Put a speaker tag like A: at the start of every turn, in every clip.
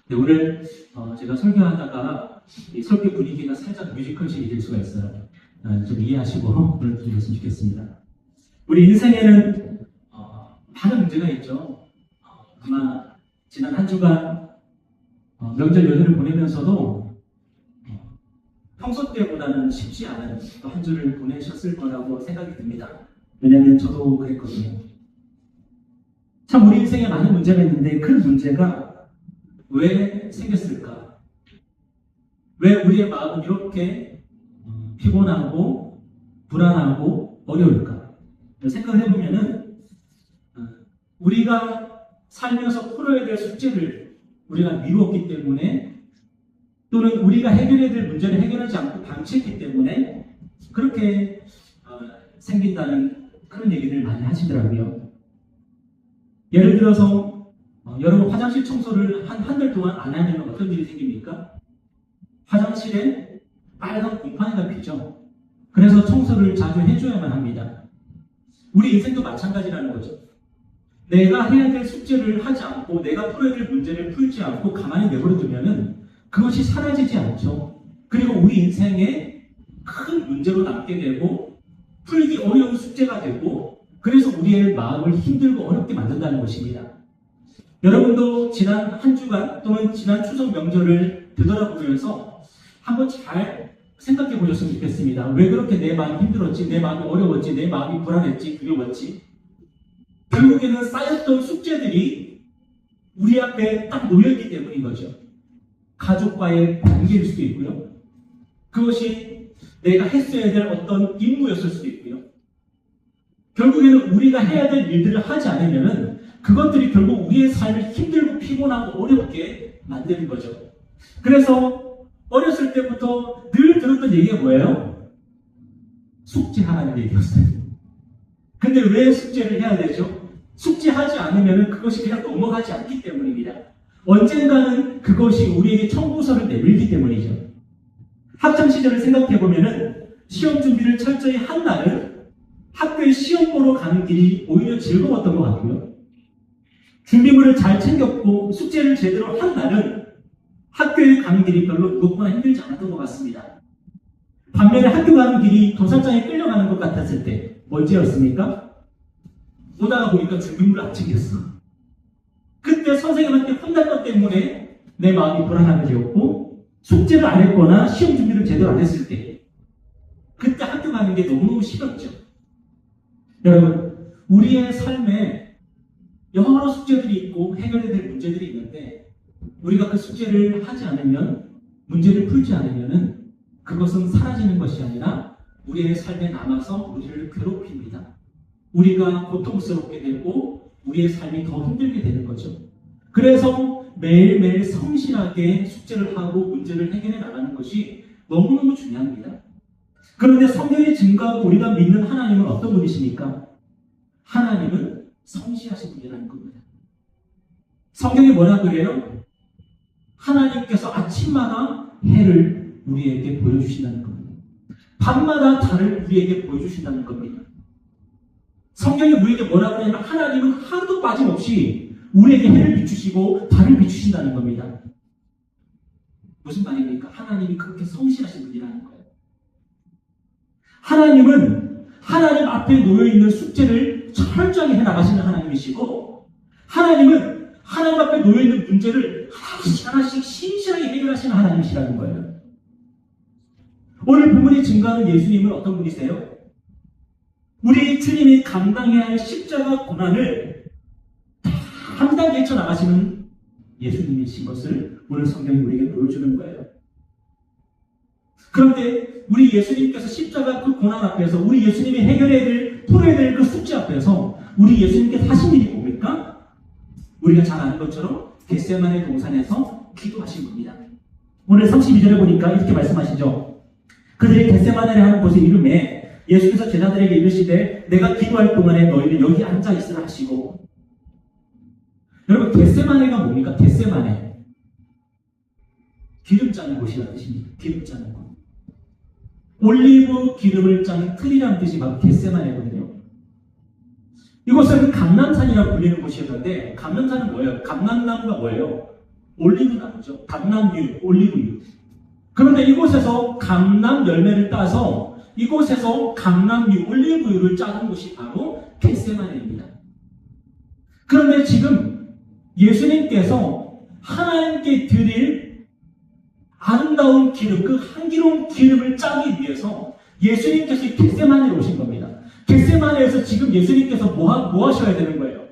A: 네, 오늘 제가 설교하다가 이 설교 분위기가 살짝 뮤지컬식이 될 수가 있어요. 좀 이해하시고 오늘 들으셨으면 좋겠습니다. 우리 인생에는 많은 문제가 있죠. 아마 지난 한 주간 명절 연휴를 보내면서도 평소 때보다는 쉽지 않은 또 한 주를 보내셨을 거라고 생각이 듭니다. 왜냐하면 저도 그랬거든요. 참 우리 인생에 많은 문제가 있는데 그 문제가 왜 생겼을까? 왜 우리의 마음은 이렇게 피곤하고 불안하고 어려울까? 생각을 해보면은 우리가 살면서 풀어야 될 숙제를 우리가 미루었기 때문에 또는 우리가 해결해야 될 문제를 해결하지 않고 방치했기 때문에 그렇게 생긴다는 그런 얘기를 많이 하시더라고요. 예를 들어서 여러분 화장실 청소를 한 달 동안 안 하면 어떤 일이 생깁니까? 화장실에 빨간 곰팡이가 피죠. 그래서 청소를 자주 해줘야만 합니다. 우리 인생도 마찬가지라는 거죠. 내가 해야 될 숙제를 하지 않고 내가 풀어야 될 문제를 풀지 않고 가만히 내버려두면은 그것이 사라지지 않죠. 그리고 우리 인생에 큰 문제로 남게 되고 풀기 어려운 숙제가 되고 그래서 우리의 마음을 힘들고 어렵게 만든다는 것입니다. 여러분도 지난 한 주간 또는 지난 추석 명절을 되돌아보면서 한번 잘 생각해 보셨으면 좋겠습니다. 왜 그렇게 내 마음이 힘들었지, 내 마음이 어려웠지, 내 마음이 불안했지, 두려웠지. 결국에는 쌓였던 숙제들이 우리 앞에 딱 놓여있기 때문인 거죠. 가족과의 관계일 수도 있고요. 그것이 내가 했어야 될 어떤 임무였을 수도 있고요. 결국에는 우리가 해야 될 일들을 하지 않으면은 그것들이 결국 우리의 삶을 힘들고 피곤하고 어렵게 만드는 거죠. 그래서 어렸을 때부터 늘 들었던 얘기가 뭐예요? 숙제하라는 얘기였어요. 근데 왜 숙제를 해야 되죠? 숙제하지 않으면 그것이 그냥 넘어가지 않기 때문입니다. 언젠가는 그것이 우리에게 청구서를 내밀기 때문이죠. 학창시절을 생각해보면 시험 준비를 철저히 한 날은 학교에 시험 보러 가는 길이 오히려 즐거웠던 것 같고요. 준비물을 잘 챙겼고 숙제를 제대로 한 날은 학교에 가는 길이 별로 무겁거나 힘들지 않았던 것 같습니다. 반면에 학교 가는 길이 도살장에 끌려가는 것 같았을 때 언제였습니까? 오다가 보니까 준비물을 안 챙겼어. 그때 선생님한테 혼날 것 때문에 내 마음이 불안하게 되었고 숙제를 안 했거나 시험 준비를 제대로 안 했을 때 그때 학교 가는 게 너무너무 싫었죠. 여러분, 우리의 삶에 여러 숙제들이 있고 해결해야 될 문제들이 있는데 우리가 그 숙제를 하지 않으면 문제를 풀지 않으면 그것은 사라지는 것이 아니라 우리의 삶에 남아서 우리를 괴롭힙니다. 우리가 고통스럽게 되고 우리의 삶이 더 힘들게 되는 거죠. 그래서 매일매일 성실하게 숙제를 하고 문제를 해결해 나가는 것이 너무너무 중요합니다. 그런데 성경에 증거하고 우리가 믿는 하나님은 어떤 분이십니까? 하나님은 성실하신 분이라는 겁니다. 성경이 뭐라 그래요? 하나님께서 아침마다 해를 우리에게 보여주신다는 겁니다. 밤마다 달을 우리에게 보여주신다는 겁니다. 성경이 우리에게 뭐라 그러냐면 하나님은 하루도 빠짐없이 우리에게 해를 비추시고 달을 비추신다는 겁니다. 무슨 말입니까? 하나님이 그렇게 성실하신 분이라는 거예요. 하나님은 하나님 앞에 놓여있는 숙제를 철저하게 해나가시는 하나님이시고 하나님은 하나님 앞에 놓여있는 문제를 하나씩 신실하게 해결하시는 하나님이시라는 거예요. 오늘 본문이 증거하는 예수님은 어떤 분이세요? 우리 주님이 감당해야 할 십자가 고난을 담당해 헤쳐나가시는 예수님이신 것을 오늘 성경이 우리에게 보여주는 거예요. 그런데 우리 예수님께서 십자가 그 고난 앞에서 우리 예수님이 해결해야 될, 풀어야 될 그 숙제 앞에서 우리 예수님께서 하신 일이 뭡니까? 우리가 잘 아는 것처럼 겟세마네 동산에서 기도하신 겁니다. 오늘 32절에 보니까 이렇게 말씀하시죠. 그들이 겟세마네를 하는 곳의 이름에 예수께서 제자들에게 이르시되 내가 기도할 동안에 너희는 여기 앉아 있으라 하시고. 여러분, 겟세마네가 뭡니까? 겟세마네, 기름 짜는 곳이라는 뜻입니다. 기름 짜는 곳. 올리브 기름을 짜는 틀이라는 뜻이 바로 겟세마네거든요. 이곳은 감람산이라고 불리는 곳이었는데 감람산은 뭐예요? 감람나무가 뭐예요? 올리브 나무죠. 감람유, 올리브유. 그런데 이곳에서 감람 열매를 따서 이곳에서 감람유, 올리브유를 짜는 곳이 바로 겟세마네입니다. 그런데 지금 예수님께서 하나님께 드릴 아름다운 기름, 그 향기로운 기름을 짜기 위해서 예수님께서 겟세마네에 오신 겁니다. 겟세마네에서 지금 예수님께서 뭐 하셔야 되는 거예요?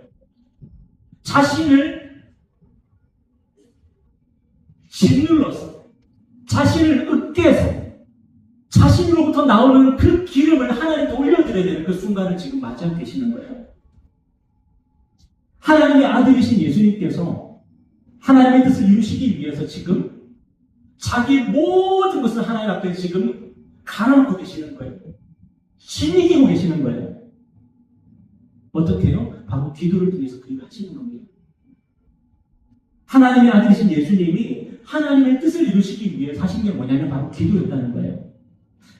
A: 자신을 짓눌러서, 자신을 으깨서, 자신으로부터 나오는 그 기름을 하나님께 올려드려야 되는 그 순간을 지금 맞이하고 계시는 거예요. 하나님의 아들이신 예수님께서 하나님의 뜻을 이루시기 위해서 지금 자기 모든 것을 하나님 앞에 지금 갈아놓고 계시는 거예요. 지니기고 계시는 거예요. 어떻게 해요? 바로 기도를 통해서 그 일을 하시는 겁니다. 하나님의 아들이신 예수님이 하나님의 뜻을 이루시기 위해 하신 게 뭐냐면 바로 기도였다는 거예요.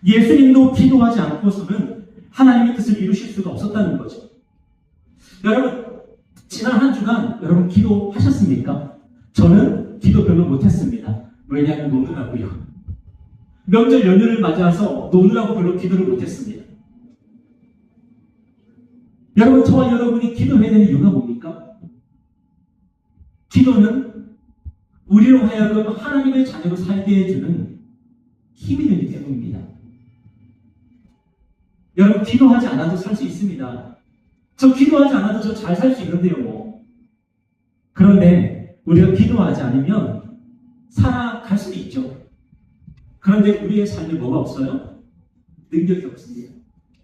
A: 예수님도 기도하지 않고서는 하나님의 뜻을 이루실 수가 없었다는 거죠. 여러분, 지난 한 주간 여러분 기도하셨습니까? 저는 기도 별로 못했습니다. 왜냐하면 노느라고요. 명절 연휴를 맞아서 노느라고 별로 기도를 못했습니다. 여러분, 저와 여러분이 기도해야 되는 이유가 뭡니까? 기도는 우리로 하여금 하나님의 자녀로 살게 해주는 힘이 되기 때문입니다. 여러분, 기도하지 않아도 살 수 있습니다. 저 기도하지 않아도 저 잘 살 수 있는데요, 뭐. 그런데 우리가 기도하지 않으면 살아갈 수도 있죠. 그런데 우리의 삶에 뭐가 없어요? 능력이 없습니다.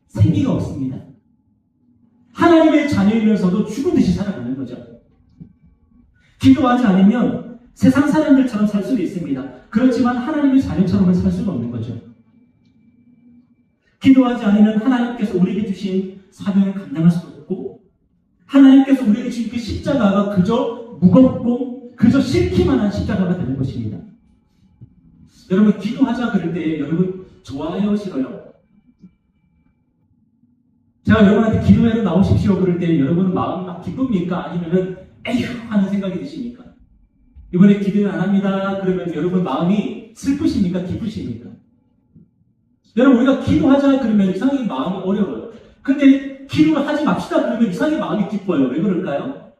A: 생기가 없습니다. 하나님의 자녀이면서도 죽은 듯이 살아가는 거죠. 기도하지 않으면 세상 사람들처럼 살 수도 있습니다. 그렇지만 하나님의 자녀처럼은 살 수가 없는 거죠. 기도하지 않으면 하나님께서 우리에게 주신 사명을 감당할 수도 없고, 하나님께서 우리에게 주신 그 십자가가 그저 무겁고 그저 싫기만 한 십자가가 되는 것입니다. 여러분, 기도하자 그럴 때 여러분 좋아요, 싫어요? 제가 여러분한테 기도회로 나오십시오 그럴 때 여러분은 마음 막 기쁩니까? 아니면은 에휴 하는 생각이 드십니까? 이번에 기도회 안 합니다 그러면 여러분 마음이 슬프십니까? 기쁘십니까? 여러분, 우리가 기도하자 그러면 이상하게 마음이 어려워요. 근데 기도를 하지 맙시다 그러면 이상하게 마음이 기뻐요. 왜 그럴까요?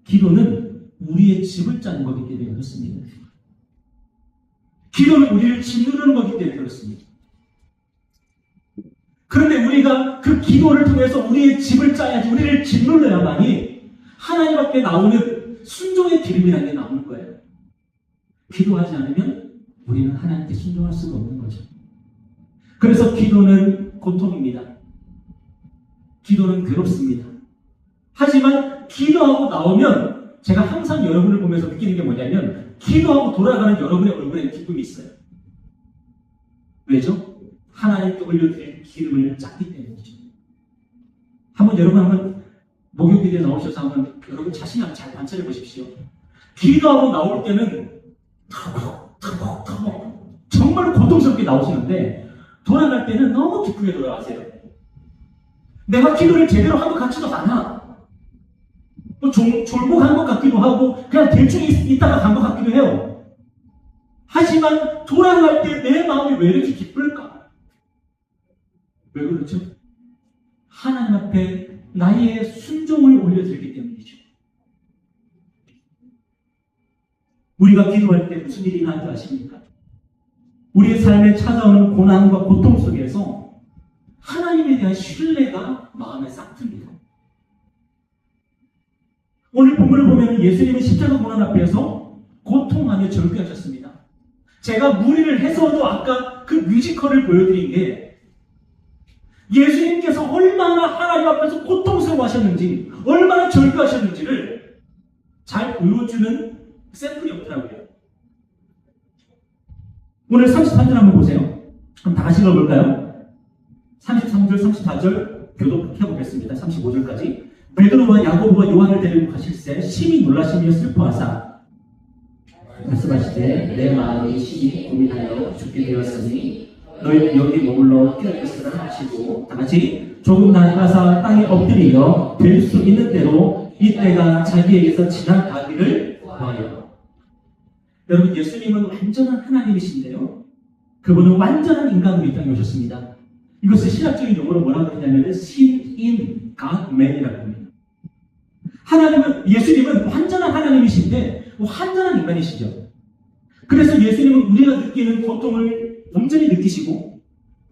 A: 기도는 우리의 집을 짜는 거기 때문에 그렇습니다. 기도는 우리를 짓누르는 거기 때문에 그렇습니다. 그런데 우리가 그 기도를 통해서 우리의 집을 짜야지, 우리를 짓눌러야만이 하나님 앞에 나오는 순종의 기름이라는 게 나오는 거예요. 기도하지 않으면 우리는 하나님께 순종할 수가 없는 거죠. 그래서 기도는 고통입니다. 기도는 괴롭습니다. 하지만 기도하고 나오면 제가 항상 여러분을 보면서 느끼는 게 뭐냐면 기도하고 돌아가는 여러분의 얼굴에 기쁨이 있어요. 왜죠? 하나님께 올려드릴 기름을 짰기 때문이죠. 여러분 목요일에 나오셔서 한번 여러분 자신을 한번 잘 관찰해 보십시오. 기도하고 나올 때는 터벅터벅 정말 고통스럽게 나오시는데 돌아갈 때는 너무 기쁘게 돌아가세요. 내가 기도를 제대로 한 것 같지도 않아. 졸복한 것 같기도 하고 그냥 대충 있다가 간 것 같기도 해요. 하지만 돌아갈 때 내 마음이 왜 이렇게 기쁠까? 왜 그렇죠? 하나님 앞에 나의 순종을 올려드리기 때문이죠. 우리가 기도할 때 무슨 일이 나는지 아십니까? 우리의 삶에 찾아오는 고난과 고통 속에서 하나님에 대한 신뢰가 마음에 싹 듭니다. 오늘 본문을 보면 예수님은 십자가 고난 앞에서 고통하며 절규하셨습니다. 제가 무리를 해서도 아까 그 뮤지컬을 보여드린 게 예수님께서 얼마나 하나님 앞에서 고통스러워하셨는지, 얼마나 절규하셨는지를 잘 보여주는 샘플이 없더라고요. 오늘 33절 한번 보세요. 그럼 다 같이 읽어볼까요? 33절, 34절 교독해보겠습니다. 35절까지. 베드로와 야고보와 요한을 데리고 가실새 심히 놀라시며 슬퍼하사 말씀하시되 내 마음이 심히 고민하여 죽게 되었으니 너희는 여기 머물러 피할 것을 하시고, 다 같이 조금 나아가서 땅에 엎드리어 될 수 있는 대로 이때가 자기에게서 지나가기를 구하여. 여러분, 예수님은 완전한 하나님이신데요. 그분은 완전한 인간으로 이 땅에 오셨습니다. 이것을 신학적인 용어로 뭐라고 하냐면 sin in God man이라고 합니다. 예수님은 완전한 하나님이신데 완전한 인간이시죠. 그래서 예수님은 우리가 느끼는 고통을 온전히 느끼시고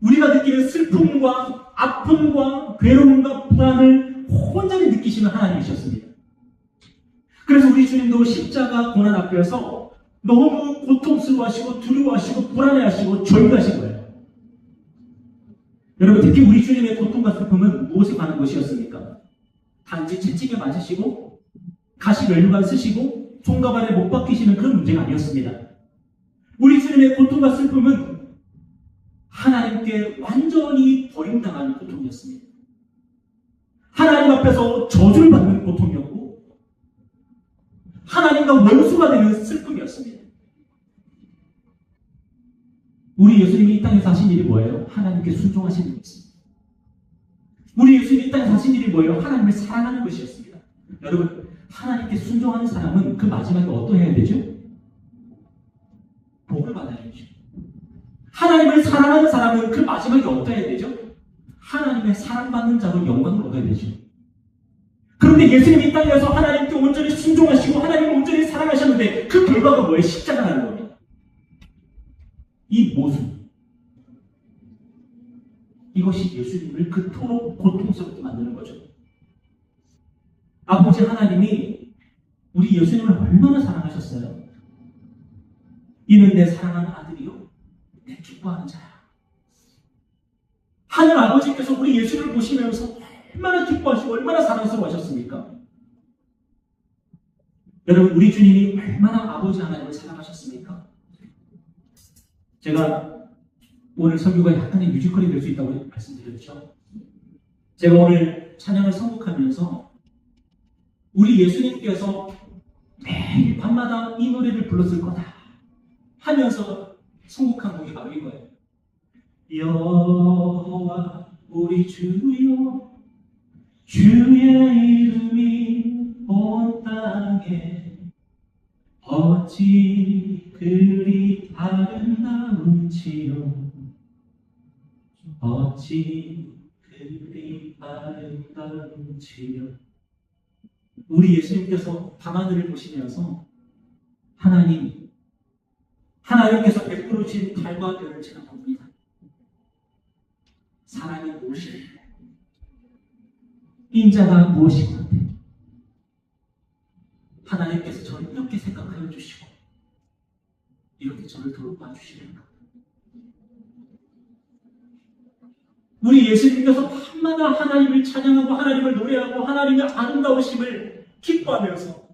A: 우리가 느끼는 슬픔과 아픔과 괴로움과 불안을 온전히 느끼시는 하나님이셨습니다. 그래서 우리 주님도 십자가 고난 앞에서 너무 고통스러워하시고 두려워하시고 불안해하시고 절규하신 거예요. 여러분, 특히 우리 주님의 고통과 슬픔은 무엇에 관한 것이었습니까? 단지 채찍에 맞으시고 가시 멸류관 쓰시고 총갑 아래 못 박히시는 그런 문제가 아니었습니다. 우리 주님의 고통과 슬픔은 하나님께 완전히 버림당한 고통이었습니다. 하나님 앞에서 저주를 받는 고통이었고 하나님과 원수가 되는 슬픔이었습니다. 우리 예수님이 이 땅에서 하신 일이 뭐예요? 하나님께 순종하시는 것입니다. 우리 예수님이 이 땅에서 하신 일이 뭐예요? 하나님을 사랑하는 것이었습니다. 여러분, 하나님께 순종하는 사람은 그 마지막에 어떠해야 되죠? 복을 받아야 되죠. 하나님을 사랑하는 사람은 그 마지막에 어떠해야 되죠? 하나님의 사랑받는 자로 영광을 얻어야 되죠. 그런데 예수님이 이 땅에서 하나님께 온전히 순종하시고 하나님을 온전히 사랑하셨는데 그 결과가 뭐예요? 십자가라는 겁니다. 이 모습, 이것이 예수님을 그토록 고통스럽게 만드는 거죠. 아버지 하나님이 우리 예수님을 얼마나 사랑하셨어요? 이는 내 사랑하는 아들이요 내 기뻐하는 자야. 하늘 아버지께서 우리 예수를 보시면서 얼마나 기뻐하시고 얼마나 사랑스러워하셨습니까? 여러분, 우리 주님이 얼마나 아버지 하나님을 사랑하셨습니까? 제가 오늘 설교가 약간의 뮤지컬이 될 수 있다고 말씀드렸죠. 제가 오늘 찬양을 선곡하면서 우리 예수님께서 매일 밤마다 이 노래를 불렀을 거다 하면서 선곡한 곡이 바로 이거예요. 여호와 우리 주여 주의 이름이 온 땅에 어찌 그리 아름다운지요 어찌 그리 아름다운지요. 우리 예수님께서 밤하늘을 보시면서 하나님께서 베풀어 주신 달과 별을 제가 봅니다. 사랑이 무엇이래? 인자가 무엇인가? 하나님께서 저를 이렇게 생각하여 주시고 이렇게 저를 돌봐 주시는가? 우리 예수님께서 밤마다 하나님을 찬양하고 하나님을 노래하고 하나님의 아름다우심을 기뻐하면서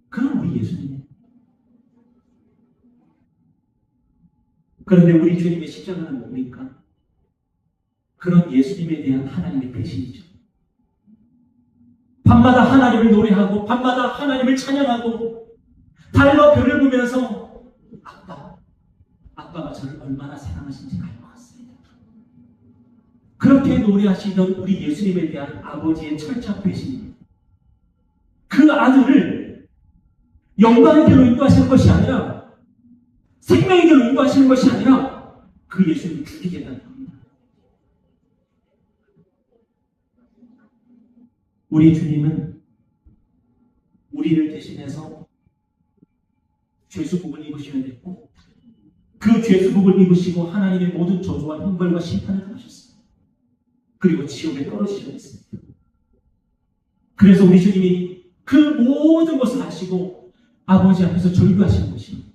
A: 그런 우리 예수님. 그런데 우리 주님의 십자가는 뭡니까? 그런 예수님에 대한 하나님의 배신이죠. 밤마다 하나님을 노래하고 밤마다 하나님을 찬양하고 달과 별을 보면서 아빠가 저를 얼마나 사랑하신지 알 것 같습니다. 그렇게 노래하시던 우리 예수님에 대한 아버지의 철저한 배신입니다. 그 아들을 영광의 길로 인도하시는 것이 아니라 생명의 길로 인도하시는 것이 아니라 그 예수님을 죽이겠다는 겁니다. 우리 주님은 우리를 대신해서 죄수복을 입으셔야 됐고 그 죄수복을 입으시고 하나님의 모든 저주와 형벌과 심판을 당하셨습니다. 그리고 지옥에 떨어지셔야 했습니다. 그래서 우리 주님이 그 모든 것을 하시고 아버지 앞에서 절규하시는 것입니다.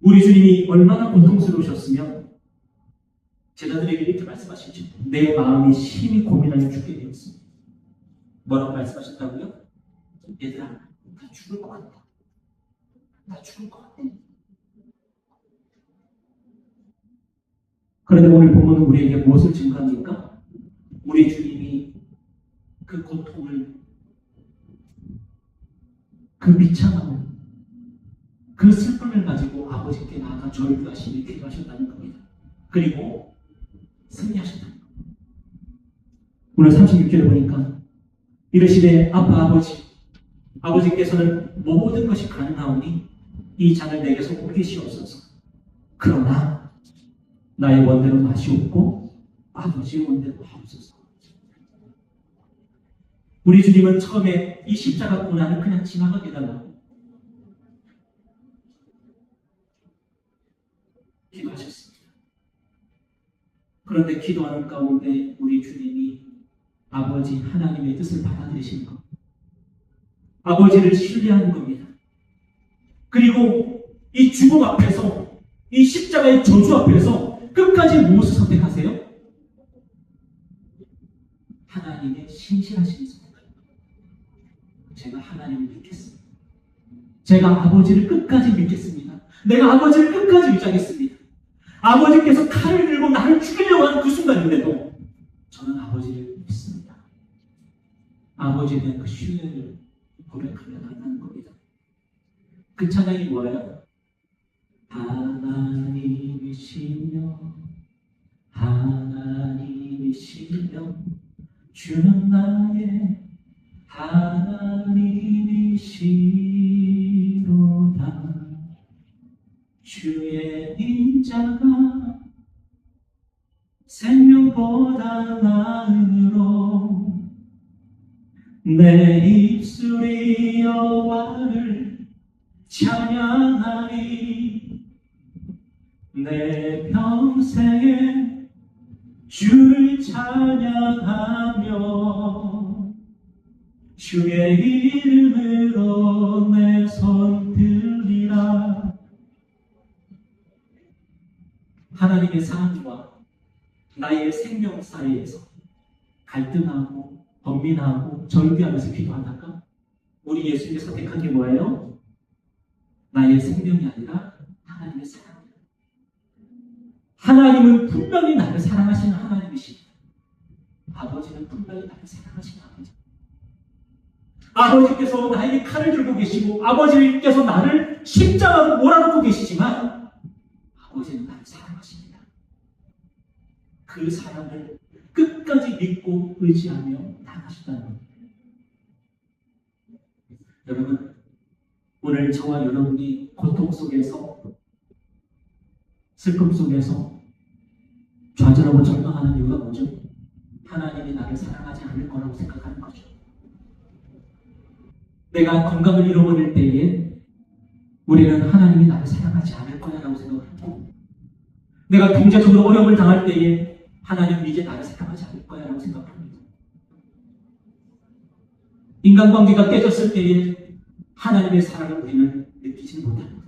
A: 우리 주님이 얼마나 고통스러우셨으면 제자들에게 이렇게 말씀하시죠. 내 마음이 심히 고민하여 죽게 되었습니다. 뭐라고 말씀하셨다고요? 얘들아, 나 죽을 것 같다. 나 죽을 것 같아. 그런데 오늘 본문은 우리에게 무엇을 증거합니까? 우리 주님이 그 고통을, 그 비참함을, 그 슬픔을 가지고 아버지께 나아가 절규하시며 기도하셨다는 겁니다. 그리고 승리하셨다는 겁니다. 오늘 36절에 보니까 이르시되 아버지께서는 모든 것이 가능하오니 이 잔을 내게서 옮기시옵소서. 그러나 나의 원대로 마시옵고 아버지의 원대로 하옵소서. 우리 주님은 처음에 이 십자가 고난을 그냥 지나가게 달라고 기도하셨습니다. 그런데 기도하는 가운데 우리 주님이 아버지 하나님의 뜻을 받아들이시는 것, 아버지를 신뢰하는 겁니다. 그리고 이 죽음 앞에서, 이 십자가의 저주 앞에서 끝까지 무엇을 선택하세요? 하나님의 신실하신 선택. 제가 하나님을 믿겠습니다. 제가 아버지를 끝까지 믿겠습니다. 내가 아버지를 끝까지 의지하겠습니다. 아버지께서 칼을 들고 나를 죽이려고 하는 그 순간인데도 저는 아버지를 믿습니다. 아버지에 대한 그 신뢰를 고백하며 나가는 겁니다. 그 찬양이 뭐예요? 하나님이시며 하나님이시며 주는 나의 하나님이시로다. 주의 인자가 생명보다 나으로 내 입술이 여호와를 찬양하리. 내 평생에 주를 찬양하며 주의 이름으로 내 손 들리라. 하나님의 사랑과 나의 생명 사이에서 갈등하고 번민하고 절규하면서 기도하다가 우리 예수님이 선택한 게 뭐예요? 나의 생명이 아니라 하나님의 사랑이에요. 하나님은 분명히 나를 사랑하시는 하나님이십니다. 아버지는 분명히 나를 사랑하시는 아버지. 아버지께서 나에게 칼을 들고 계시고 아버지께서 나를 십자가로 몰아넣고 계시지만 아버지는 나를 사랑하십니다. 그 사랑을 끝까지 믿고 의지하며 나가시다는 겁니다. 여러분, 오늘 저와 여러분이 고통 속에서 슬픔 속에서 좌절하고 절망하는 이유가 뭐죠? 하나님이 나를 사랑하지 않을 거라고 생각하는 거죠. 내가 건강을 잃어버릴 때에 우리는 하나님이 나를 사랑하지 않을 거야라고 생각하고, 내가 경제적으로 어려움을 당할 때에 하나님은 이제 나를 사랑하지 않을 거야라고 생각합니다. 인간관계가 깨졌을 때에 하나님의 사랑을 우리는 느끼지 못합니다.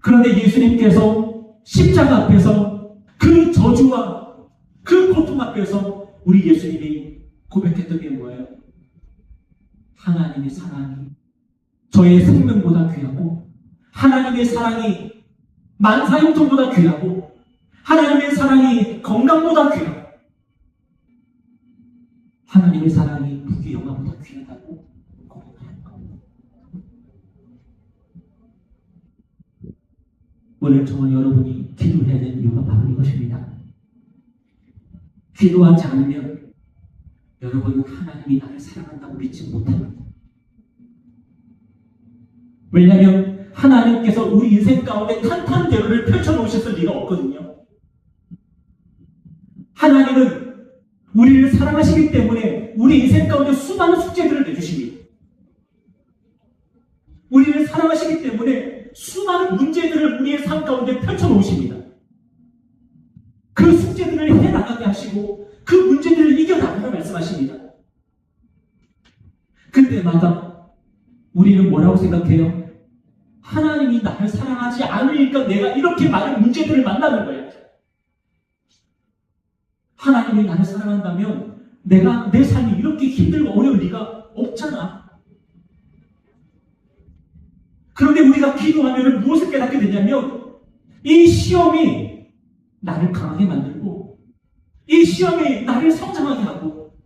A: 그런데 예수님께서 십자가 앞에서 그 저주와 그 고통 앞에서 우리 예수님이 고백했던 게 뭐예요? 하나님의 사랑이 저의 생명보다 귀하고, 하나님의 사랑이 만사형통보다 귀하고, 하나님의 사랑이 건강보다 귀하고, 하나님의 사랑이 무기 영화보다 귀하다고 고백하는 겁니다. 오늘 저와 여러분이 기도해야 되는 이유가 바로 이것입니다. 기도하지 않으면 여러분은 하나님이 나를 사랑한다고 믿지 못합니다. 왜냐하면 하나님께서 우리 인생 가운데 탄탄대로를 펼쳐놓으셨을 리가 없거든요. 하나님은 우리를 사랑하시기 때문에 우리 인생 가운데 수많은 숙제들을 내주십니다. 우리를 사랑하시기 때문에 수많은 문제들을 우리의 삶 가운데 펼쳐놓으십니다. 그 숙제들을 해나가게 하시고 그 문제들을 이겨나가게 말씀하십니다. 그때마다 우리는 뭐라고 생각해요? 하나님이 나를 사랑하지 않으니까 내가 이렇게 많은 문제들을 만나는 거야. 하나님이 나를 사랑한다면 내가 내 삶이 이렇게 힘들고 어려울 리가 없잖아. 그런데 우리가 기도하면 무엇을 깨닫게 되냐면 이 시험이 나를 강하게 만들고, 이 시험이 나를 성장하게 하고,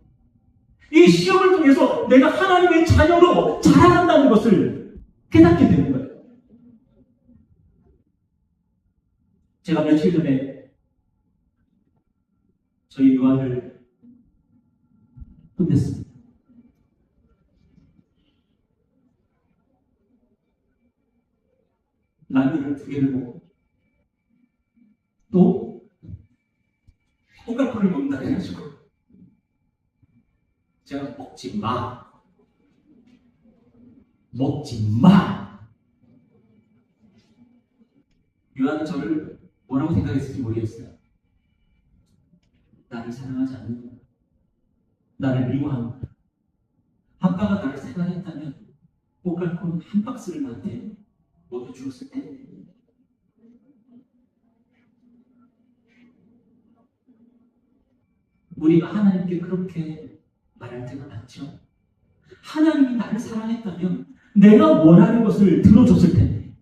A: 이 시험을 통해서 내가 하나님의 자녀로 자라난다는 것을 깨닫게 되는 거예요. 제가 며칠 전에 저희 유아를 끝냈습니다. 라면을 2개를 먹고 또 코카콜을 먹는다 해가지고 제가 먹지 마. 요한은 저를 뭐라고 생각했을지 모르겠어요. 나를 사랑하지 않는구나. 나를 미워하는구나. 아빠가 나를 사랑했다면 코카콜 한 박스를 나한테 먹여주었을 텐데. 우리가 하나님께 그렇게 말할 때가 많죠. 하나님이 나를 사랑했다면 내가 원하는 것을 들어줬을 텐데,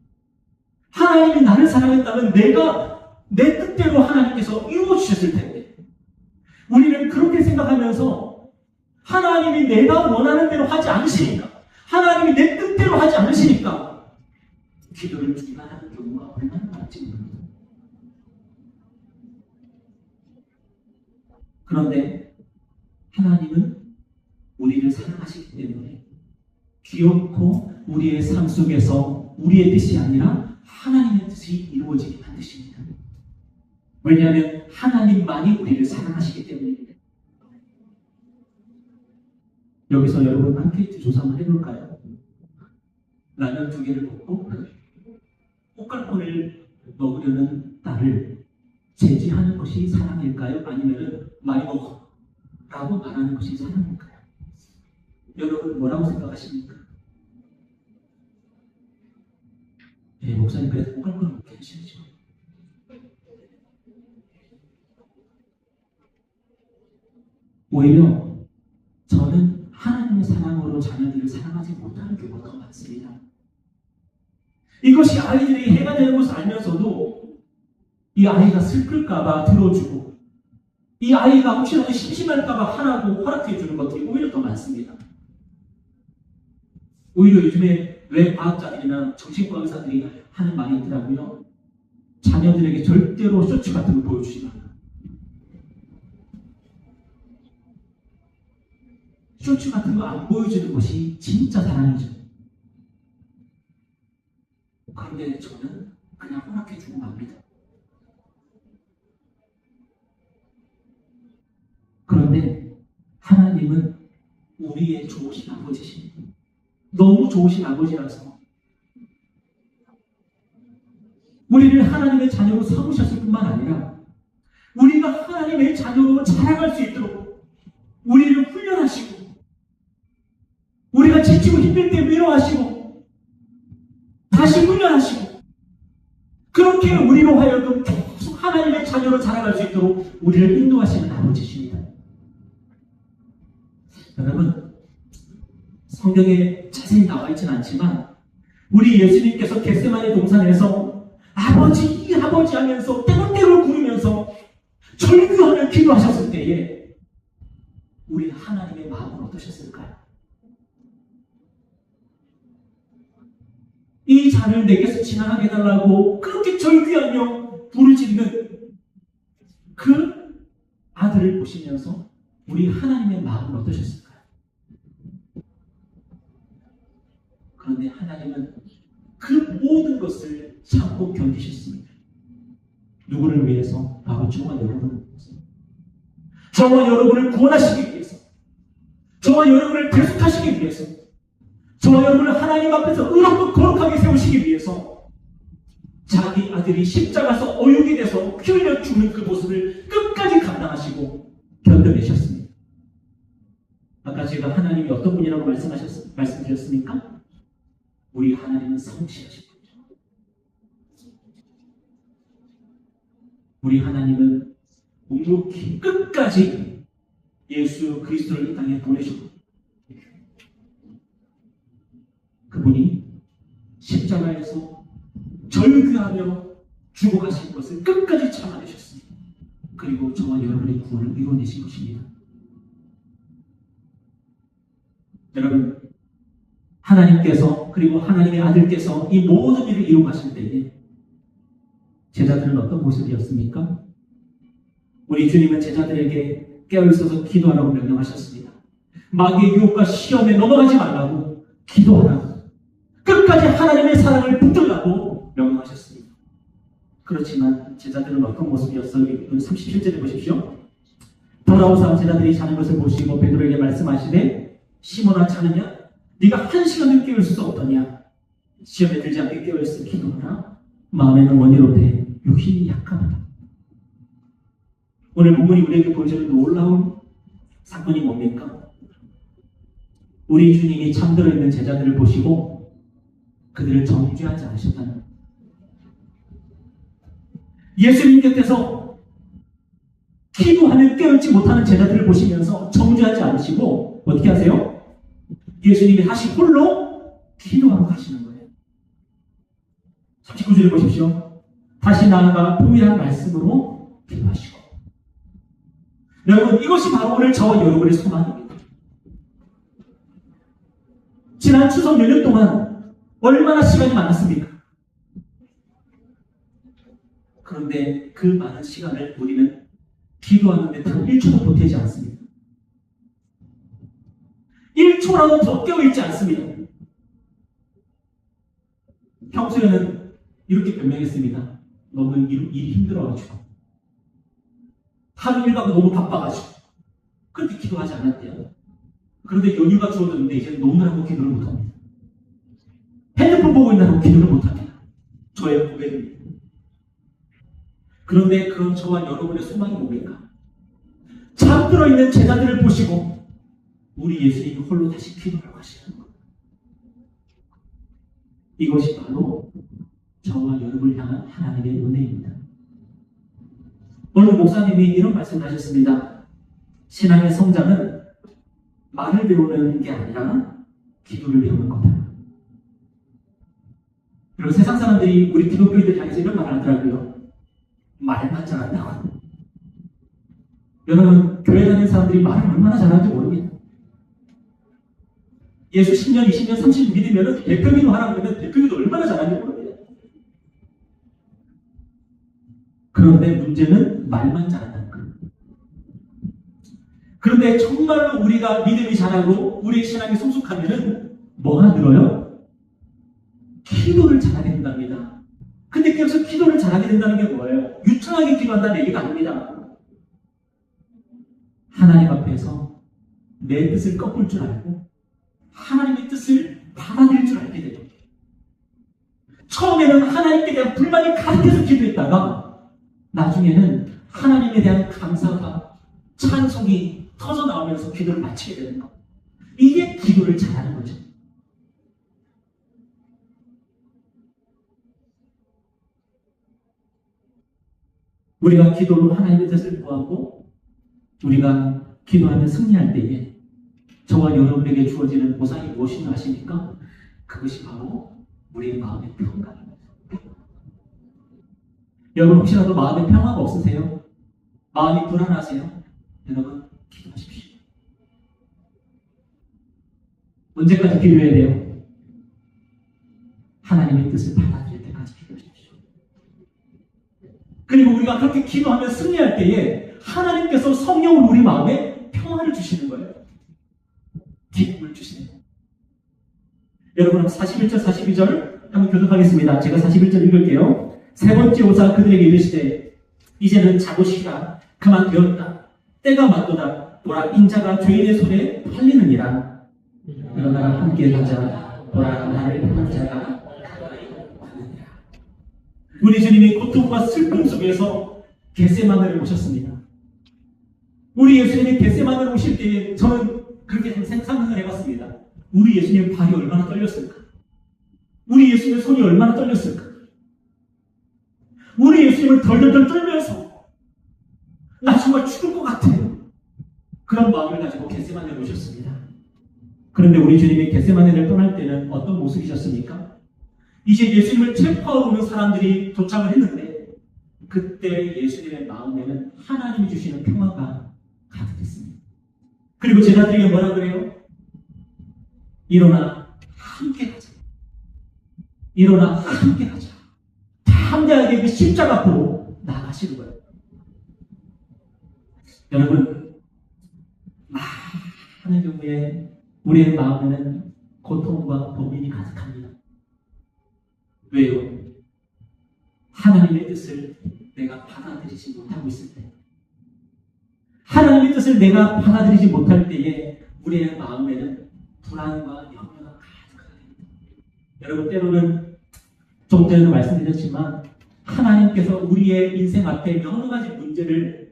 A: 하나님이 나를 사랑했다면 내가 내 뜻대로 하나님께서 이루어주셨을 텐데, 우리는 그렇게 생각하면서 하나님이 내가 원하는 대로 하지 않으시니까, 하나님이 내 뜻대로 하지 않으시니까 기도를 중단하는 경우가 얼마나 많지 모릅니다. 그런데 하나님은 우리를 사랑하시기 때문에 귀엽고 우리의 삶 속에서 우리의 뜻이 아니라 하나님의 뜻이 이루어지게 만드십니다. 왜냐하면 하나님만이 우리를 사랑하시기 때문입니다. 여기서 여러분 앙케이트 조사 한번 해볼까요? 라면 2개를 먹고 코카콜을 먹으려는 딸을 제지하는 것이 사랑일까요? 아니면 많이 먹어 라고 말하는 것이 사랑일까요? 여러분 뭐라고 생각하십니까? 목사님 그래도 코카콜을 먹게 하셔야죠. 오히려 저는 하나님의 사랑으로 자녀들을 사랑하지 못하는 경우가 더 많습니다. 이것이 아이들이 해가 되는 것을 알면서도 이 아이가 슬플까봐 들어주고, 이 아이가 혹시라도 심심할까봐 하라고 허락해 주는 것들이 오히려 더 많습니다. 오히려 요즘에 왜 과학자들이나 정신과 의사들이 하는 말이 있더라고요. 자녀들에게 절대로 쇼츠 같은 걸 보여주지 말라. 쇼츠 같은 거 안 보여주는 것이 진짜 사랑이죠. 그런데 저는 그냥 허락해주고 맙니다. 그런데 하나님은 우리의 좋으신 아버지십니다. 너무 좋으신 아버지라서 우리를 하나님의 자녀로 삼으셨을 뿐만 아니라 우리가 하나님의 자녀로 자라갈 수 있도록 우리를 훈련하시고, 우리가 지치고 힘들 때 위로하시고 다시 훈련하시고, 그렇게 우리로 하여금 계속 하나님의 자녀로 자라갈 수 있도록 우리를 인도하시는 아버지십니다. 여러분, 성경에 자세히 나와 있지는 않지만 우리 예수님께서 겟세마네 동산에서 아버지 아버지 하면서 때문대로 부르면서 절규하며 기도하셨을 때에 우리 하나님의 마음은 어떠셨을까요? 이 잔을 내게서 지나가게 해달라고 그렇게 절규하며 부르짖는 그 아들을 보시면서 우리 하나님의 마음은 어떠셨을까요? 그런데 하나님은 그 모든 것을 참고 견디셨습니다. 누구를 위해서? 바로 저와 여러분을 위해서. 저와 여러분을 구원하시기 위해서, 저와 여러분을 대속하시기 위해서, 저와 여러분을 하나님 앞에서 의롭고 거룩하게 세우시기 위해서 자기 아들이 십자가에서 어육이 돼서 피 흘려 죽는 그 모습을 끝까지 감당하시고 견뎌내셨습니다. 아까 제가 하나님이 어떤 분이라고 말씀드렸습니까? 우리 하나님은 성실하신 분이죠. 우리 하나님은 묵묵히 끝까지 예수 그리스도를 이 땅에 보내셨고, 그분이 십자가에서 절규하며 죽어가신 것을 끝까지 참아내셨습니다. 그리고 저와 여러분의 구원을 이뤄내신 것입니다. 여러분, 하나님께서 그리고 하나님의 아들께서 이 모든 일을 이루어가실 때에 제자들은 어떤 모습이었습니까? 우리 주님은 제자들에게 깨어있어서 기도하라고 명령하셨습니다. 마귀의 유혹과 시험에 넘어가지 말라고, 기도하라고, 끝까지 하나님의 사랑을 붙들라고 명령하셨습니다. 그렇지만 제자들은 어떤 모습이었어요? 37절에 보십시오. 돌아오사 제자들이 자는 것을 보시고 베드로에게 말씀하시되 시몬아 자느냐? 네가 1시간을 깨울 수 없더냐? 시험에 들지 않게 깨어있어 기도하라. 마음에는 원이로되 육신이 약하다. 오늘 본문이 우리에게 보여주는 놀라운 사건이 뭡니까? 우리 주님이 잠들어 있는 제자들을 보시고 그들을 정죄하지 않으셨다는 것. 예수님 곁에서 기도하며 깨어있지 못하는 제자들을 보시면서 정죄하지 않으시고 어떻게 하세요? 예수님이 다시 홀로 기도하러 가시는 거예요. 39절에 보십시오. 다시 나아가 동일한 말씀으로 기도하시고. 여러분, 이것이 바로 오늘 저와 여러분의 소망입니다. 지난 추석 연휴 동안 얼마나 시간이 많았습니까? 그런데 그 많은 시간을 우리는 기도하는데 단 1초도 보태지 않습니다. 1초라도 더 깨어있지 않습니다. 평소에는 이렇게 변명했습니다. 너무 일이 힘들어가지고 하루 일과가 너무 바빠가지고 그렇게 기도하지 않았대요. 그런데 연휴가 주어졌는데 이제 노느라고 기도를 못합니다. 핸드폰 보고 있느라고 기도를 못합니다. 저의 고백입니다. 그런데 그런 저와 여러분의 소망이 뭡니까? 잠들어 있는 제자들을 보시고 우리 예수님이 홀로 다시 기도하러 가시는 것. 이것이 바로 저와 여러분을 향한 하나님의 은혜입니다. 오늘 목사님이 이런 말씀을 하셨습니다. 신앙의 성장은 말을 배우는 게 아니라 기도를 배우는 거다. 그리고 세상 사람들이 우리 기독교인들 향해서 이런 말을 하더라고요. 말만 잘한다고. 여러분, 교회 다니는 사람들이 말을 얼마나 잘하는지 모릅니다. 예수 10년, 20년, 30년 믿으면 대표기도 하라 그러면 대표기도 얼마나 잘하는지 모릅니다. 그런데 문제는 말만 잘한다는 거예요. 그런데 정말로 우리가 믿음이 잘하고 우리의 신앙이 성숙하면은 뭐가 늘어요? 기도를 잘하게 된답니다. 근데 여기서 기도를 잘하게 된다는 게 뭐예요? 유창하게 기도한다는 얘기가 아닙니다. 하나님 앞에서 내 뜻을 꺾을 줄 알고 하나님의 뜻을 받아들일 줄 알게 돼요. 처음에는 하나님께 대한 불만이 가득해서 기도했다가 나중에는 하나님에 대한 감사가 찬송이 터져나오면서 기도를 마치게 되는 것. 이게 기도를 잘하는 거죠. 우리가 기도로 하나님의 뜻을 구하고 우리가 기도하며 승리할 때에 저와 여러분에게 주어지는 보상이 무엇인지 아십니까? 그것이 바로 우리의 마음의 평강입니다. 여러분 혹시라도 마음의 평화가 없으세요? 마음이 불안하세요? 여러분 기도하십시오. 언제까지 기도해야 돼요? 하나님의 뜻을 받아들일 때까지 기도하십시오. 그리고 우리가 그렇게 기도하며 승리할 때에 하나님께서 성령을 우리 마음에 평화를 주시는 거예요. 기쁨을 주시는 거예요. 여러분 41절 42절 한번 교독하겠습니다. 제가 41절 읽을게요. 세 번째 오사 그들에게 이르시되 이제는 자고 쉬라. 그만 되었다. 때가 맞도다. 보라 인자가 죄인의 손에 팔리느니라. 그러나 함께 가자. 보라 나를 택한 자가 가까이 왔느니라. 우리 주님이 고통과 슬픔 속에서 겟세마네를 오셨습니다. 우리 예수님이 겟세마네를 오실 때 저는 그렇게 상상을 해봤습니다. 우리 예수님의 발이 얼마나 떨렸을까? 우리 예수님의 손이 얼마나 떨렸을까? 우리 예수님을 덜덜덜 떨면서 나 정말 죽을 것 같아요. 그런 마음을 가지고 겟세마네를 오셨습니다. 그런데 우리 주님이 겟세마네를 떠날 때는 어떤 모습이셨습니까? 이제 예수님을 체포하러 오는 사람들이 도착을 했는데 그때 예수님의 마음에는 하나님이 주시는 평화가 가득했습니다. 그리고 제자들에게 뭐라 그래요? 일어나 함께 가자. 일어나 함께 가자. 다 함께하게 그 십자가 앞으로 나가시는 거예요. 여러분 많은 경우에 우리의 마음에는 고통과 고민이 가득합니다. 왜요? 하나님의 뜻을 내가 받아들이지 못하고 있을 때, 하나님의 뜻을 내가 받아들이지 못할 때에 우리의 마음에는 불안과 염려가 가득하게 됩니다. 여러분, 때로는 좀 전에도 말씀드렸지만 하나님께서 우리의 인생 앞에 여러 가지 문제를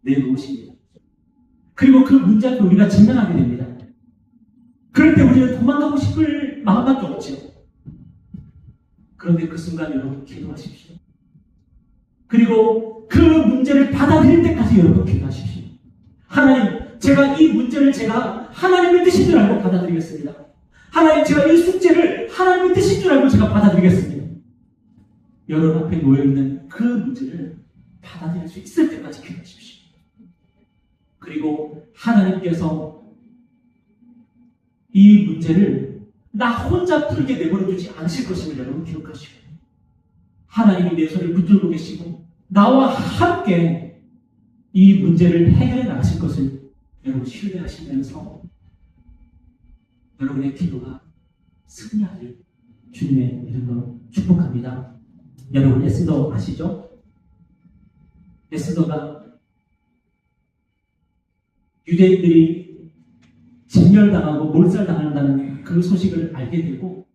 A: 내놓으십니다. 그리고 그 문제 앞에 우리가 직면하게 됩니다. 그럴 때 우리는 도망가고 싶을 마음밖에 없죠. 그런데 그 순간 여러분 기도하십시오. 그리고 그 문제를 받아들일 때까지 여러분 기도하십시오. 하나님, 제가 이 문제를 제가 하나님의 뜻인 줄 알고 받아들이겠습니다. 하나님, 제가 이 숙제를 하나님의 뜻인 줄 알고 제가 받아들이겠습니다. 여러분 앞에 놓여있는 그 문제를 받아들일 수 있을 때까지 기도하십시오. 그리고 하나님께서 이 문제를 나 혼자 풀게 내버려두지 않으실 것임을 여러분 기억하시고, 하나님이 내 손을 붙들고 계시고 나와 함께 이 문제를 해결해 나가실 것을 여러분 신뢰하시면서 여러분의 기도가 승리하길 주님의 이름으로 축복합니다. 여러분 에스더 아시죠? 에스더가 유대인들이 진멸당하고 몰살당한다는 그 소식을 알게 되고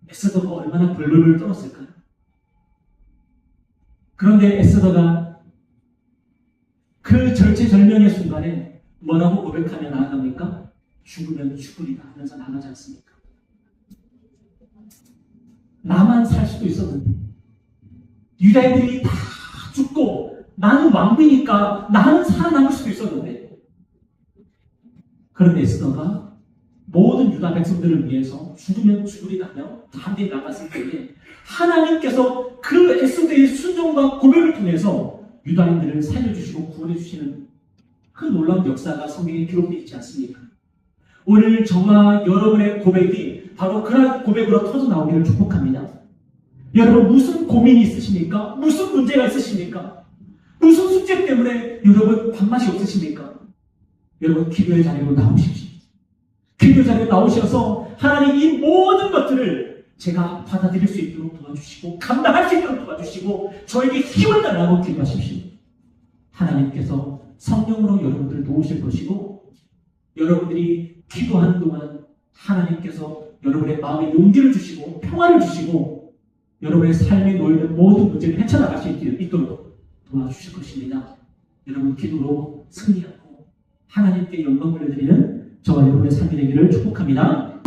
A: 에스더가 얼마나 불불을 떨었을까요? 그런데 에스더가 그 절체절명의 순간에 뭐라고 고백하며 나아갑니까? 죽으면 죽으리라 하면서 나가지 않습니까? 나만 살 수도 있었는데, 유다인들이 다 죽고 나는 왕비니까 나는 살아남을 수도 있었는데, 그런데 에스더가 모든 유다 백성들을 위해서 죽으면 죽으리라 하며 담대히 나갔을 때에 하나님께서 그 에스더의 순종과 고백을 통해서 유다인들을 살려주시고 구원해주시는 그 놀라운 역사가 성경에 기록되어 있지 않습니까? 오늘 저와 여러분의 고백이 바로 그런 고백으로 터져 나오기를 축복합니다. 여러분, 무슨 고민이 있으십니까? 무슨 문제가 있으십니까? 무슨 숙제 때문에 여러분 밥맛이 없으십니까? 여러분, 기도의 자리로 나오십시오. 기도 자리에 나오셔서 하나님, 이 모든 것들을 제가 받아들일 수 있도록 도와주시고 감당할 수 있도록 도와주시고 저에게 힘을 달라고 기도하십시오. 하나님께서 성령으로 여러분들을 도우실 것이고, 여러분들이 기도하는 동안 하나님께서 여러분의 마음에 용기를 주시고 평화를 주시고 여러분의 삶에 놓여있는 모든 문제를 헤쳐나갈 수 있도록 도와주실 것입니다. 여러분, 기도로 승리하고 하나님께 영광 올려드리는 저와 여러분의 삶이 되기를 축복합니다.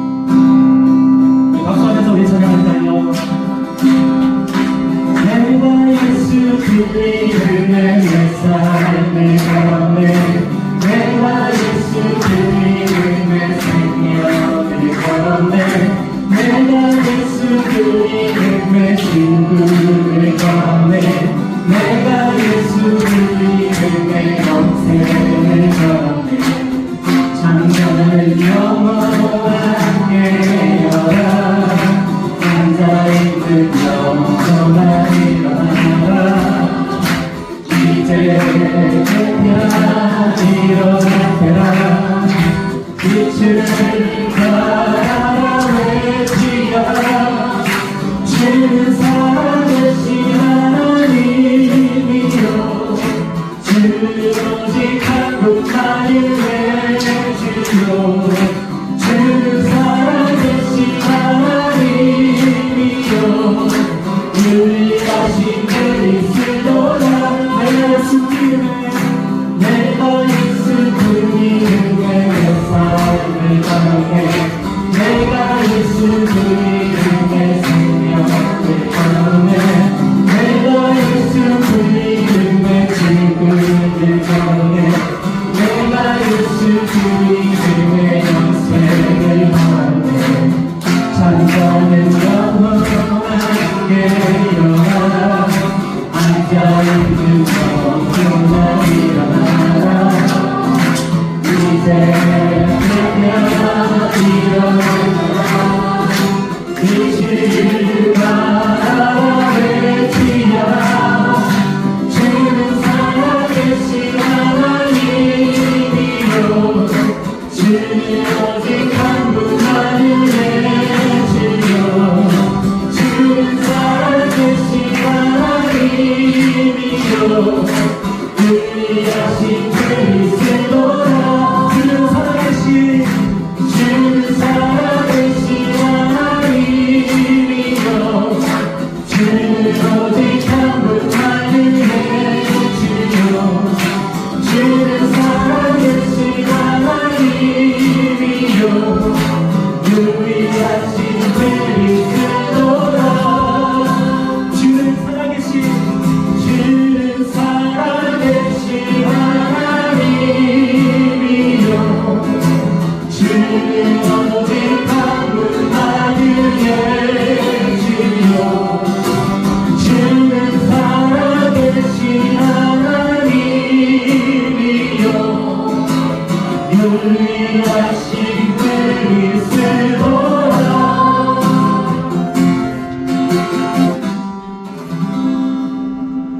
A: 박수하면서 우리 찬양할까요? 내가 예수 그리스도의 내 삶을 걸었네. 내가 예수 그리스도의 내 생명을 걸었네. 내가 예수 그리스도의 내 친구를 걸었네. 내가 예수 그리스도의 내 영생을 걸었네. 장전을 영원과 함께여라. 앉아있는 영원한 일어나라. 이제 그냥 일어나라. 빛을 바라라 외치라. 주는 살아계신 하나님이여, 주는 오직 한 분만을 외치고. 주는 살아계신 하나님이여, 유일하신 그리스도라. 예수 그리스도의 내가 예수 그리스도의 내 삶을 걸어내. 내가 예수 그리스도의 생명을 걸어내. 내가 예수 그리스도의 친구를 걸어내. 내가 예수 그리스도의 영생을 걸어내. 찬송은 영원하게 일어나. 앉아있는 저